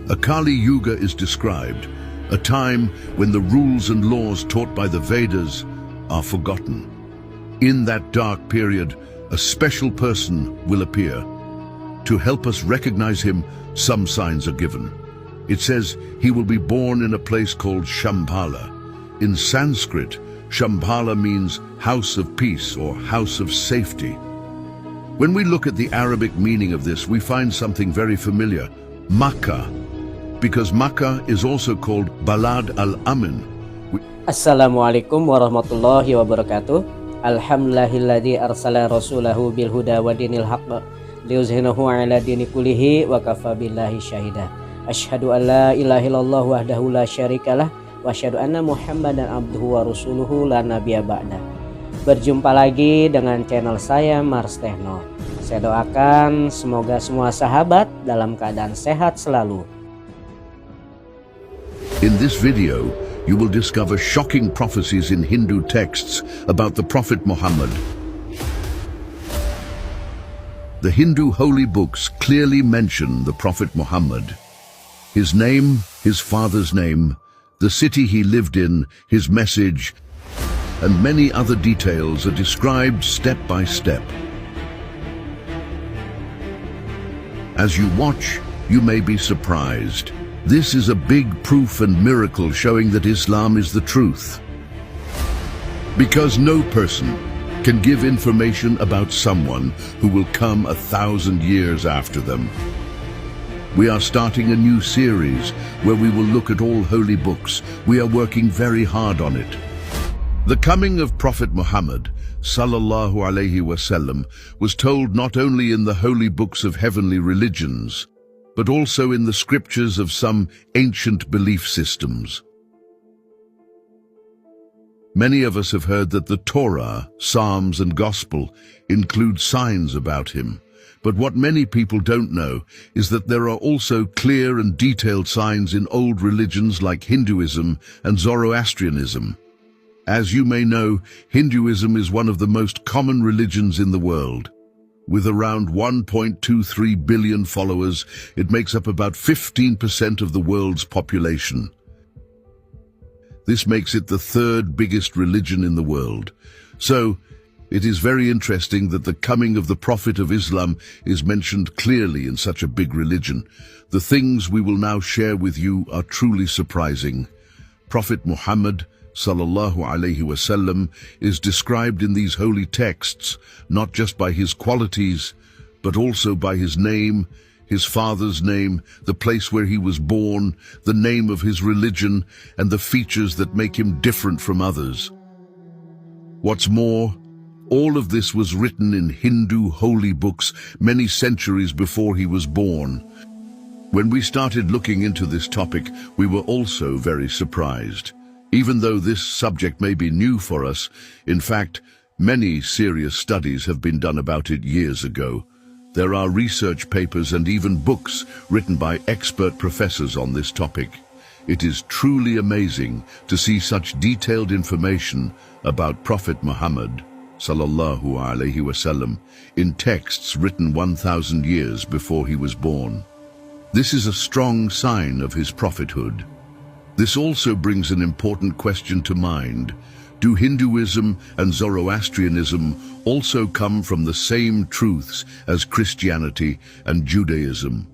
A Kali Yuga is described, a time when the rules and laws taught by the Vedas are forgotten. In that dark period, a special person will appear. To help us recognize him, some signs are given. It says he will be born in a place called Shambhala. In Sanskrit, Shambhala means house of peace or house of safety. When we look at the Arabic meaning of this, we find something very familiar, Makkah, because Makkah is also called Balad al-Amin. Assalamualaikum warahmatullahi wabarakatuh. Alhamdulillahilladzi arsala rasulahu bil huda wa dinil haqq liyuzhirahu ala dini kullihi wa kafa billahi syahida. Asyhadu an la ilaha illallah wahdahu la syarikalah wa asyhadu anna Muhammadan abduhu wa rasuluhu la nabiyya ba'da. Berjumpa lagi dengan channel saya Mars Techno. Saya doakan semoga semua sahabat dalam keadaan sehat selalu. In this video, you will discover shocking prophecies in Hindu texts about the Prophet Muhammad. The Hindu holy books clearly mention the Prophet Muhammad. His name, his father's name, the city he lived in, his message, and many other details are described step by step. As you watch, you may be surprised. This is a big proof and miracle showing that Islam is the truth. Because no person can give information about someone who will come 1,000 years after them. We are starting a new series where we will look at all holy books. We are working very hard on it. The coming of Prophet Muhammad sallallahu alaihi wasallam was told not only in the holy books of heavenly religions, but also in the scriptures of some ancient belief systems. Many of us have heard that the Torah, Psalms, and Gospel include signs about him. But what many people don't know is that there are also clear and detailed signs in old religions like Hinduism and Zoroastrianism. As you may know, Hinduism is one of the most common religions in the world. With around 1.23 billion followers, it makes up about 15% of the world's population. This makes it the third biggest religion in the world. So, it is very interesting that the coming of the Prophet of Islam is mentioned clearly in such a big religion. The things we will now share with you are truly surprising. Prophet Muhammad sallallahu alaihi wasallam is described in these holy texts not just by his qualities, but also by his name, his father's name, the place where he was born, the name of his religion, and the features that make him different from others. What's more, all of this was written in Hindu holy books many centuries before he was born. When we started looking into this topic, we were also very surprised. Even though this subject may be new for us, in fact, many serious studies have been done about it years ago. There are research papers and even books written by expert professors on this topic. It is truly amazing to see such detailed information about Prophet Muhammad sallallahu alaihi wasallam in texts written 1,000 years before he was born. This is a strong sign of his prophethood. This also brings an important question to mind. Do Hinduism and Zoroastrianism also come from the same truths as Christianity and Judaism?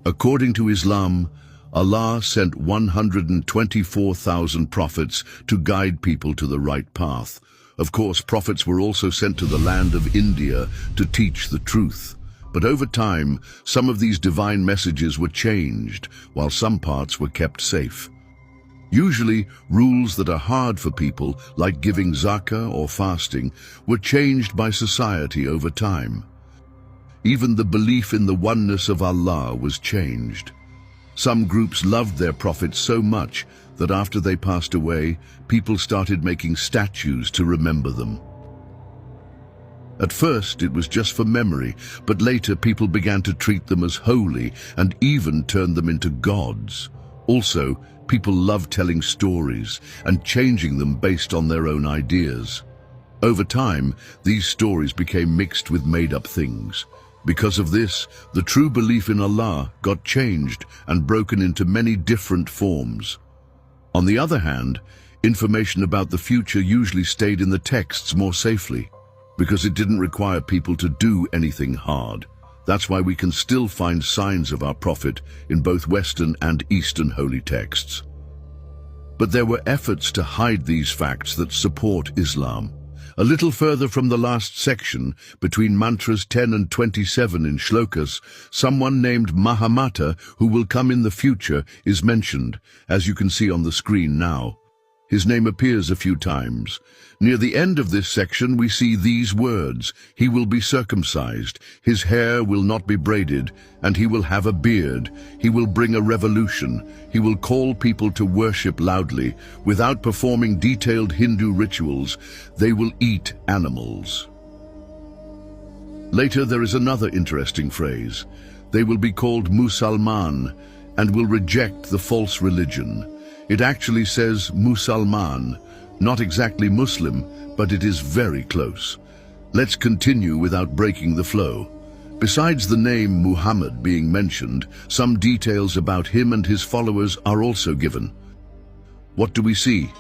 According to Islam, Allah sent 124,000 prophets to guide people to the right path. Of course, prophets were also sent to the land of India to teach the truth. But over time, some of these divine messages were changed, while some parts were kept safe. Usually, rules that are hard for people, like giving zakah or fasting, were changed by society over time. Even the belief in the oneness of Allah was changed. Some groups loved their prophets so much that after they passed away, people started making statues to remember them. At first, it was just for memory, but later people began to treat them as holy and even turned them into gods. Also, people loved telling stories and changing them based on their own ideas. Over time, these stories became mixed with made-up things. Because of this, the true belief in Allah got changed and broken into many different forms. On the other hand, information about the future usually stayed in the texts more safely, because it didn't require people to do anything hard. That's why we can still find signs of our prophet in both Western and Eastern holy texts. But there were efforts to hide these facts that support Islam. A little further from the last section, between mantras 10 and 27 in shlokas, someone named Mahamata, who will come in the future, is mentioned, as you can see on the screen now. His name appears a few times. Near the end of this section we see these words: he will be circumcised, his hair will not be braided, and he will have a beard. He will bring a revolution. He will call people to worship loudly. Without performing detailed Hindu rituals, they will eat animals. Later there is another interesting phrase. They will be called Musalman and will reject the false religion. It actually says Musalman, not exactly Muslim, but it is very close. Let's continue without breaking the flow. Besides the name Muhammad being mentioned, some details about him and his followers are also given. What do we see?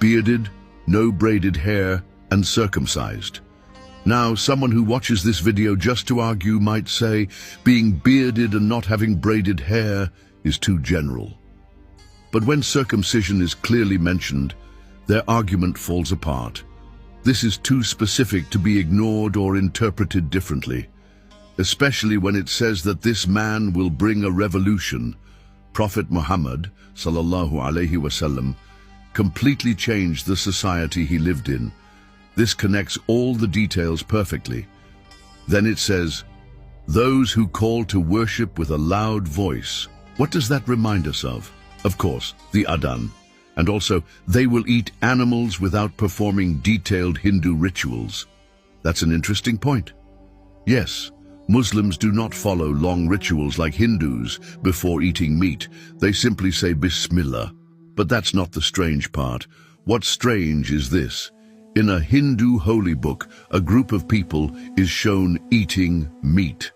Bearded, no braided hair, and circumcised. Now, someone who watches this video just to argue might say, being bearded and not having braided hair is too general. But when circumcision is clearly mentioned, their argument falls apart. This is too specific to be ignored or interpreted differently, especially when it says that this man will bring a revolution. Prophet Muhammad, sallallahu alaihi wasallam, completely changed the society he lived in. This connects all the details perfectly. Then it says, those who call to worship with a loud voice. What does that remind us of? Of course, the Adhan. And also, they will eat animals without performing detailed Hindu rituals. That's an interesting point. Yes, Muslims do not follow long rituals like Hindus before eating meat. They simply say Bismillah. But that's not the strange part. What's strange is this. In a Hindu holy book, a group of people is shown eating meat.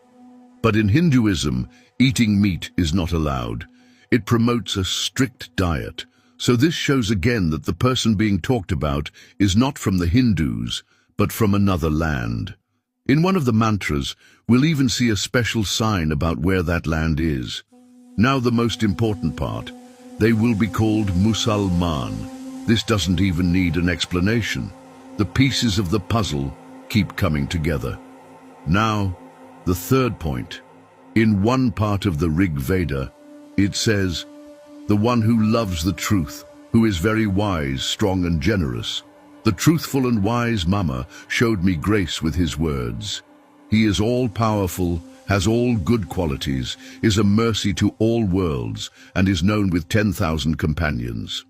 But in Hinduism, eating meat is not allowed. It promotes a strict diet. So this shows again that the person being talked about is not from the Hindus, but from another land. In one of the mantras, we'll even see a special sign about where that land is. Now the most important part. They will be called Musalman. This doesn't even need an explanation. The pieces of the puzzle keep coming together. Now, the third point. In one part of the Rig Veda, it says, the one who loves the truth, who is very wise, strong and generous. The truthful and wise Mama showed me grace with his words. He is all-powerful, has all good qualities, is a mercy to all worlds, and is known with 10,000 companions.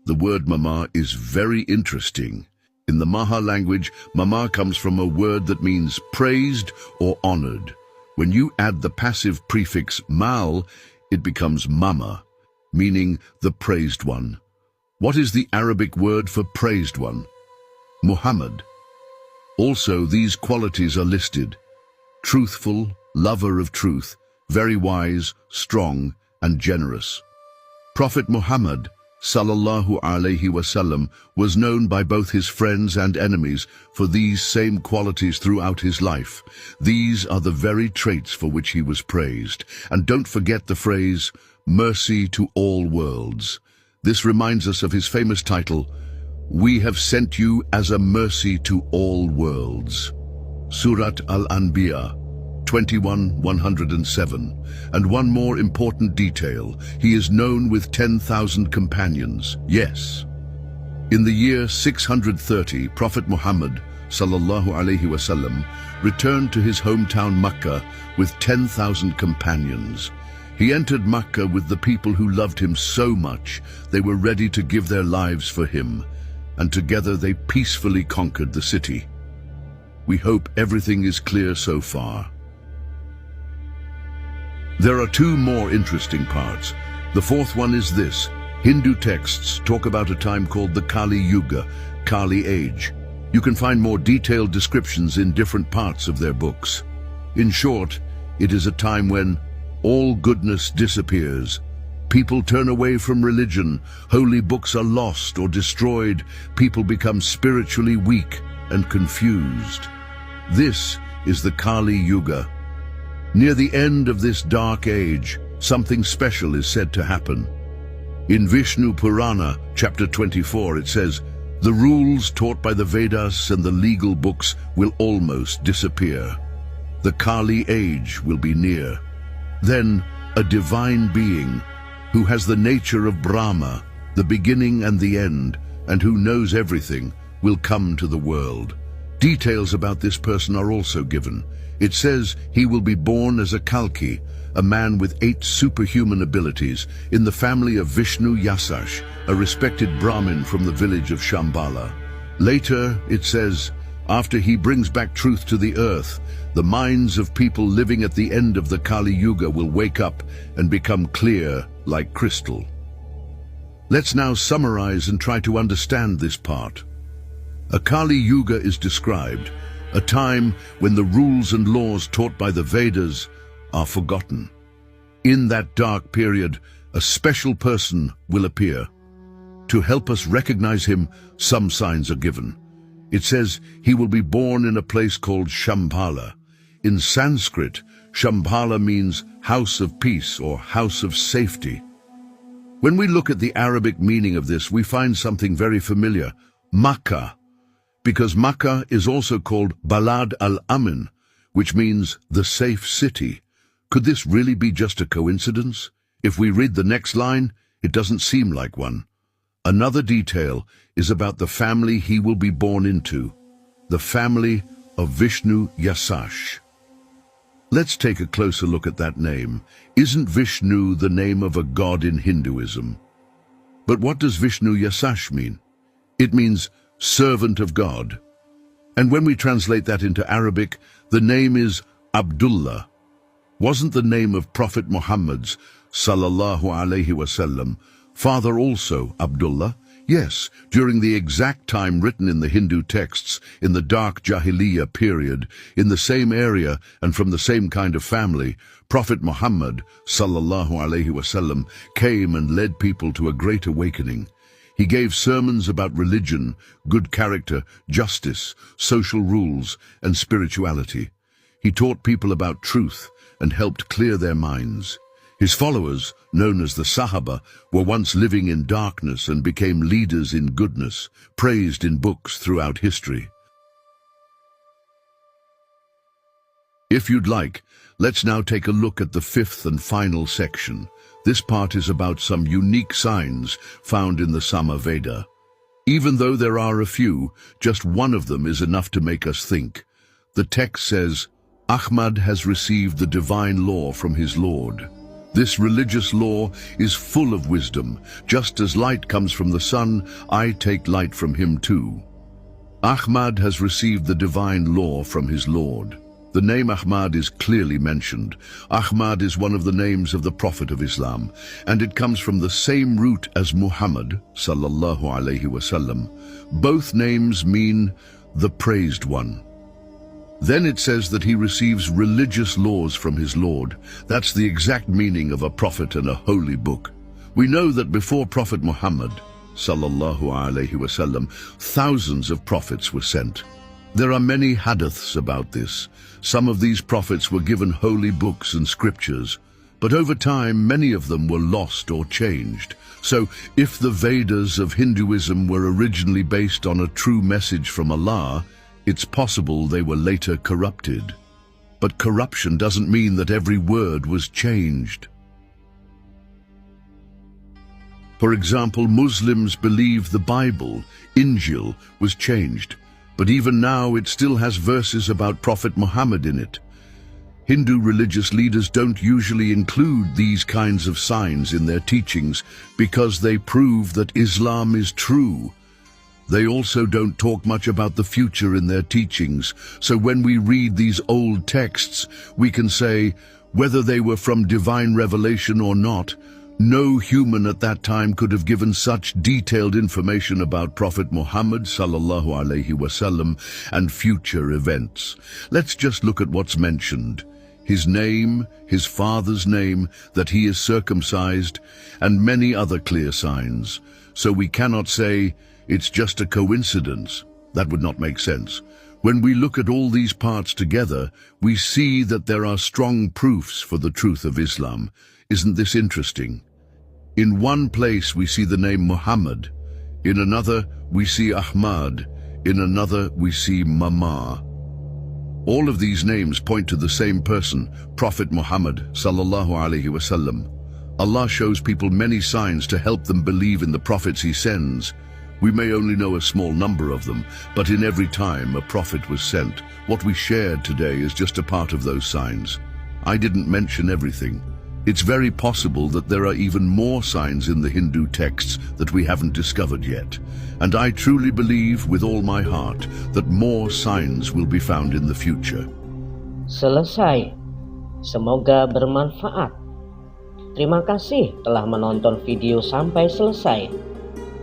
The word Mama is very interesting. In the Maha language, Mama comes from a word that means praised or honored. When you add the passive prefix mal, it becomes Mama, meaning the praised one. What is the Arabic word for praised one? Muhammad. Also, these qualities are listed. Truthful, lover of truth, very wise, strong, and generous. Prophet Muhammad, sallallahu alaihi wasallam, was known by both his friends and enemies for these same qualities throughout his life. These are the very traits for which he was praised. And don't forget the phrase, mercy to all worlds. This reminds us of his famous title, we have sent you as a mercy to all worlds. Surat Al-Anbiya 21:107. And one more important detail, he is known with 10,000 companions. Yes. In the year 630, Prophet Muhammad, sallallahu alaihi wasallam, returned to his hometown Makkah with 10,000 companions. He entered Makkah with the people who loved him so much, they were ready to give their lives for him, and together they peacefully conquered the city. We hope everything is clear so far. There are two more interesting parts. The fourth one is this. Hindu texts talk about a time called the Kali Yuga, Kali Age. You can find more detailed descriptions in different parts of their books. In short, it is a time when all goodness disappears. People turn away from religion, holy books are lost or destroyed, people become spiritually weak and confused. This is the Kali Yuga. Near the end of this dark age, something special is said to happen. In Vishnu Purana, chapter 24, it says, "The rules taught by the Vedas and the legal books will almost disappear. The Kali age will be near. Then a divine being, who has the nature of Brahma, the beginning and the end, and who knows everything, will come to the world." Details about this person are also given. It says he will be born as a Kalki, a man with 8 superhuman abilities, in the family of Vishnu Yasash, a respected Brahmin from the village of Shambhala. Later, it says, after he brings back truth to the earth, the minds of people living at the end of the Kali Yuga will wake up and become clear like crystal. Let's now summarize and try to understand this part. A Kali Yuga is described, a time when the rules and laws taught by the Vedas are forgotten. In that dark period, a special person will appear. To help us recognize him, some signs are given. It says he will be born in a place called Shambhala. In Sanskrit, Shambhala means house of peace or house of safety. When we look at the Arabic meaning of this, we find something very familiar, Makkah, because Makkah is also called Balad al-Amin, which means the safe city. Could this really be just a coincidence? If we read the next line, it doesn't seem like one. Another detail is about the family he will be born into, the family of Vishnu Yasash. Let's take a closer look at that name. Isn't Vishnu the name of a god in Hinduism? But what does Vishnu Yasash mean? It means servant of God. And when we translate that into Arabic, the name is Abdullah. Wasn't the name of Prophet Muhammad's, sallallahu alaihi wasallam, father also Abdullah? Yes, during the exact time written in the Hindu texts, in the dark Jahiliyyah period, in the same area and from the same kind of family, Prophet Muhammad, sallallahu alaihi wasallam, came and led people to a great awakening. He gave sermons about religion, good character, justice, social rules, and spirituality. He taught people about truth and helped clear their minds. His followers, known as the Sahaba, were once living in darkness and became leaders in goodness, praised in books throughout history. If you'd like, let's now take a look at the 5th and final section. This part is about some unique signs found in the Sama Veda. Even though there are a few, just one of them is enough to make us think. The text says, Ahmad has received the divine law from his Lord. This religious law is full of wisdom. Just as light comes from the sun, I take light from him too. Ahmad has received the divine law from his Lord. The name Ahmad is clearly mentioned. Ahmad is one of the names of the Prophet of Islam, and it comes from the same root as Muhammad, sallallahu alaihi wasallam. Both names mean the praised one. Then it says that he receives religious laws from his Lord. That's the exact meaning of a prophet and a holy book. We know that before Prophet Muhammad, sallallahu alaihi wasallam, thousands of prophets were sent. There are many hadiths about this. Some of these prophets were given holy books and scriptures, but over time many of them were lost or changed. So if the Vedas of Hinduism were originally based on a true message from Allah, it's possible they were later corrupted. But corruption doesn't mean that every word was changed. For example, Muslims believe the Bible, Injil, was changed, but even now it still has verses about Prophet Muhammad in it. Hindu religious leaders don't usually include these kinds of signs in their teachings because they prove that Islam is true. They also don't talk much about the future in their teachings, so when we read these old texts, we can say, whether they were from divine revelation or not, No human at that time could have given such detailed information about Prophet Muhammad sallallahu alaihi wasallam and future events. Let's just look at what's mentioned. His name, his father's name, that he is circumcised, and many other clear signs. So we cannot say it's just a coincidence. That would not make sense. When we look at all these parts together, we see that there are strong proofs for the truth of Islam. Isn't this interesting? In one place we see the name Muhammad, in another we see Ahmad, in another we see Mama. All of these names point to the same person, Prophet Muhammad sallallahu alaihi wasallam. Allah shows people many signs to help them believe in the prophets he sends. We may only know a small number of them, but in every time a prophet was sent, what we shared today is just a part of those signs. I didn't mention everything. It's very possible that there are even more signs in the Hindu texts that we haven't discovered yet. And I truly believe with all my heart that more signs will be found in the future. Selesai. Semoga bermanfaat. Terima kasih telah menonton video sampai selesai.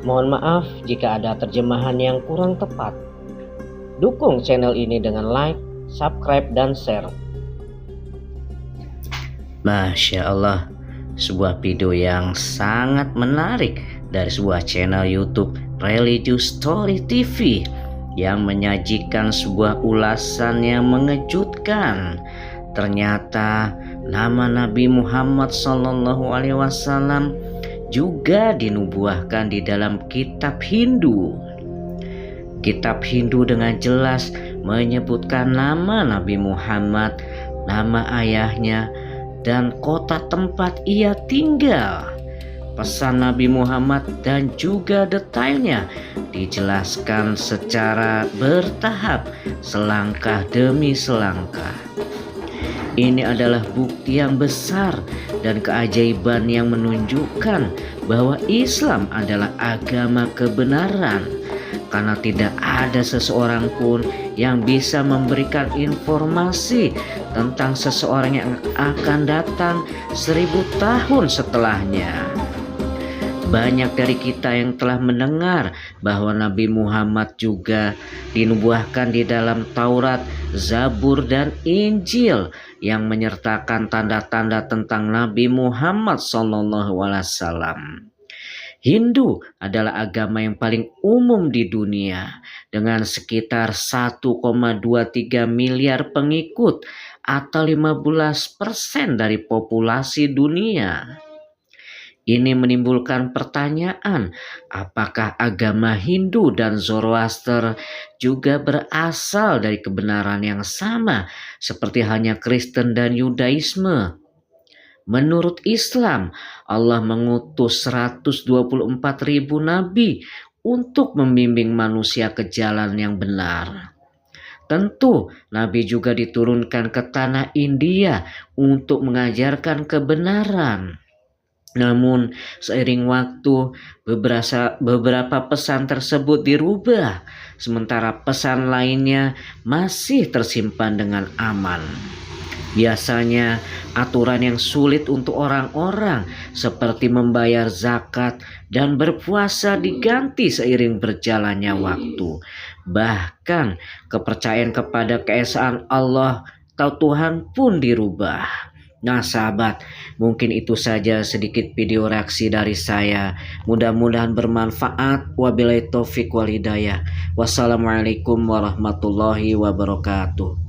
Mohon maaf jika ada terjemahan yang kurang tepat. Dukung channel ini dengan like, subscribe, dan share. Masya Allah, sebuah video yang sangat menarik dari sebuah channel YouTube Religious Story TV yang menyajikan sebuah ulasan yang mengejutkan. Ternyata nama Nabi Muhammad SAW juga dinubuahkan di dalam kitab Hindu. Kitab Hindu dengan jelas menyebutkan nama Nabi Muhammad, nama ayahnya, dan kota tempat ia tinggal. Pesan Nabi Muhammad dan juga detailnya dijelaskan secara bertahap, selangkah demi selangkah. Ini adalah bukti yang besar dan keajaiban yang menunjukkan bahwa Islam adalah agama kebenaran, karena tidak ada seseorang pun yang bisa memberikan informasi tentang seseorang yang akan datang 1000 tahun setelahnya. Banyak dari kita yang telah mendengar bahwa Nabi Muhammad juga dinubuahkan di dalam Taurat, Zabur, dan Injil yang menyertakan tanda-tanda tentang Nabi Muhammad SAW. Hindu adalah agama yang paling umum di dunia dengan sekitar 1,23 miliar pengikut atau 15% dari populasi dunia. Ini menimbulkan pertanyaan, apakah agama Hindu dan Zoroaster juga berasal dari kebenaran yang sama seperti hanya Kristen dan Yudaisme? Menurut Islam, Allah mengutus 124.000 nabi untuk membimbing manusia ke jalan yang benar. Tentu, nabi juga diturunkan ke tanah India untuk mengajarkan kebenaran. Namun, seiring waktu, beberapa pesan tersebut dirubah, sementara pesan lainnya masih tersimpan dengan aman. Biasanya, aturan yang sulit untuk orang-orang seperti membayar zakat dan berpuasa diganti seiring berjalannya waktu. Bahkan, kepercayaan kepada keesaan Allah atau Tuhan pun dirubah. Nah sahabat, mungkin itu saja sedikit video reaksi dari saya. Mudah-mudahan bermanfaat. Wabillahi taufiq wal hidayah. Wassalamualaikum warahmatullahi wabarakatuh.